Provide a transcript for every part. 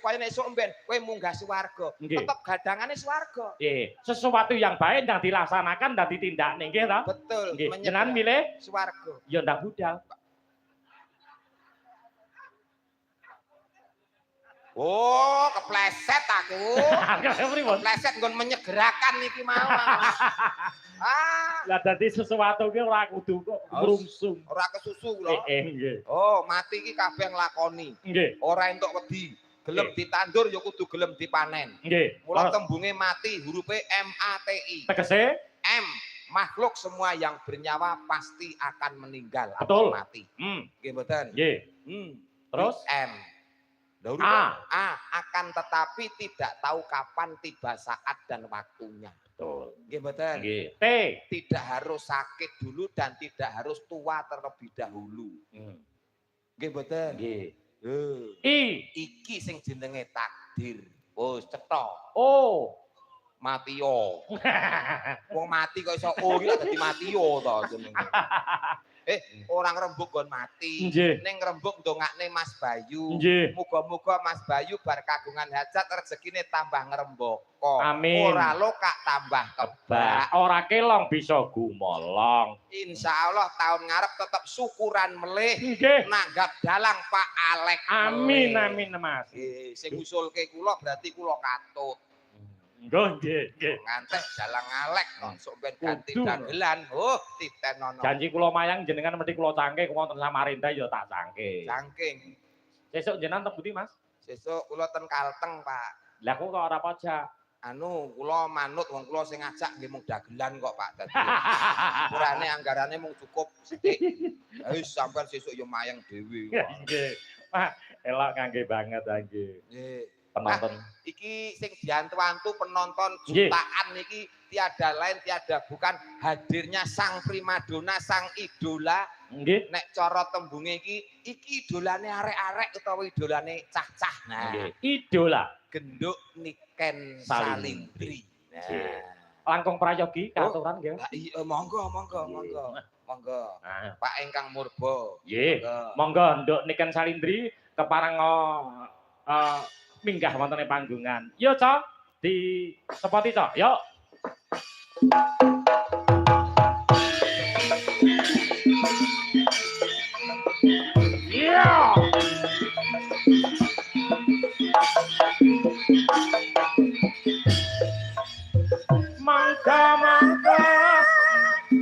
supaya nek esuk mben kowe munggah swarga. Tetep gadangane swarga. Nggih, sesuatu yang baik ndang dilaksanakan ndang ditindakne nggih to? Betul, Nggih, jenengan milih swarga. Ya ndak budal. Oh, kepleset aku. Kepleset nggon menyegerakan iki mau. Lah dadi sesuatu ki ora kudu kok ngrungsung. Ora kesusu lho. Nggih. Oh, mati iki kabeh nglakoni. Nggih. Ora entuk wedi. Gelem ditandur ya kudu gelem dipanen. Nggih. Mula tembunge mati hurufe MATI. Tegese M, makhluk semua yang bernyawa pasti akan meninggal atau mati. Nggih mboten? Nggih. Terus M. Akan tetapi tidak tahu kapan tiba saat dan waktunya. Betul. Nggih mboten? Nggih. T. Tidak harus sakit dulu dan tidak harus tua terlebih dahulu. Nggih mboten? Nggih. I. Iki sing jenenge takdir. Oh, cetha. Oh. Matio. Wong mati kok iso iki dadi matio to jenenge. Orang rembug gon mati. Ning rembug ndongakne Mas Bayu. Muga-muga Mas Bayu bar kagungan hajat rezekine tambah ngrembaka. Amin. Ora lokak tambah kebak. Ora kelong bisa gumolong. Insyaallah tahun ngarep tetep syukuran melih. Nanggap dalang Pak Alek. Amin amin Mas. Sing ngusulke kula berarti kula katut. Nggih. Ngantek dalang Alek sok ben ganti dagelan. Titenono. Janji kula mayang jenengan mesti kula cangke wonten Samarinda ya tak cangke. Cangking. Sesuk jenengan teng pundi, Mas? Sesuk kula ten Kalteng, Pak. Lah kok ora pajak? Kula manut wong kula sing ngajak nggih mung dagelan kok, Pak. Dadi urane anggarane mung cukup sithik. Wis sampean sesuk ya mayang dhewe. Nggih. Pak, elok ngangge banget nggih. Nggih. Penonton. Iki sing diantu-antu penonton jutaan iki tiada lain tiada bukan hadirnya sang primadona, sang idola. Nggih. Nek cara tembunge iki idolane arek-arek utawa idolane cah-cah. Nah, idola Genduk Niken Salindri. Nah, langkung prayogi katuran nggih. Iya, monggo. Pak Engkang Murba. Nggih. Monggo nduk Niken Salindri kepareng minggah wonten panggungan. Yo, Cok. Di sepoti, Cok. Yo. Iya. Mangga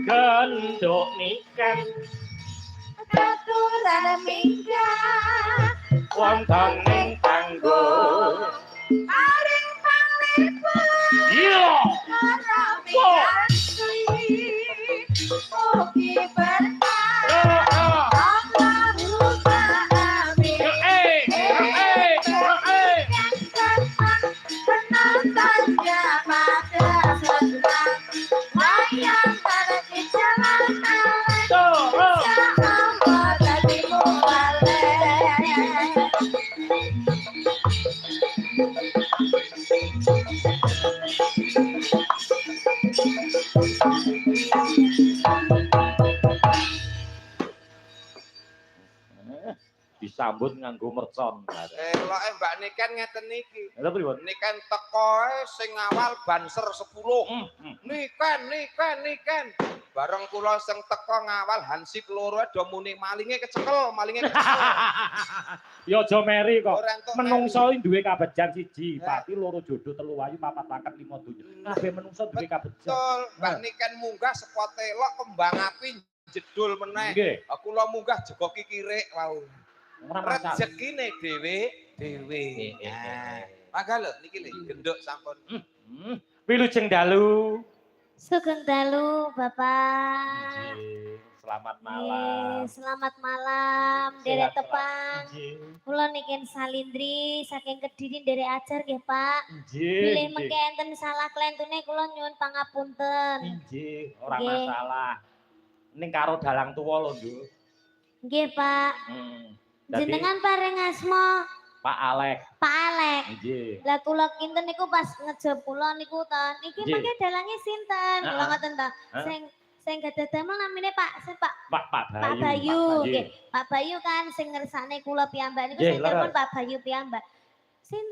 genduk Niken katuran minggah wonten ing panggo paring panglipur iya ora miyanti mugi berkah Allahumma amin penontonnya pada senang wayang pada di jalan Allah tadi disambut nganggo mercon. Eloke Mbak Niken ngeten iki. Lha pripun? Niken tekoe sing ngawal banser 10. Niken. Bareng kula sing teko ngawal hansip loro do muni malinge kecekel. Ya aja meri kok. Menungso duwe kabejan siji, pati loro jodoh telu wayu papat pangkat 5 donya. Kabeh menungso duwe kabejan. Betul, Mbak Niken munggah sepote lok kembang api jedul meneh. Kula munggah jego kikirik wau. Rezekine dhewe. Mangga lho niki lho genduk sampun. Wilujeng dalu. Sugeng dalu, Bapak. Selamat malam. Selamat malam, derek tepang. Kula Niken Salindri saking Kediri derek ajar nggih, Pak. Bilih mengke enten salah klentune kula nyuwun pangapunten. Nggih, ora masalah. Ning karo dalang tuwa lho, Nduk. Nggih, Pak. Jenengan paring asma Pak Alek. Pak Alek. Nggih. Lah kula kinten niku pas ngejep kula niku ta. Niki mengke dalange sinten? Kula ngoten ta. Sing gadah damel namine Pak Bayu. Nggih. Pak Bayu kan sing ngersakne kula piyambak niku sing telepon Pak Bayu piyambak.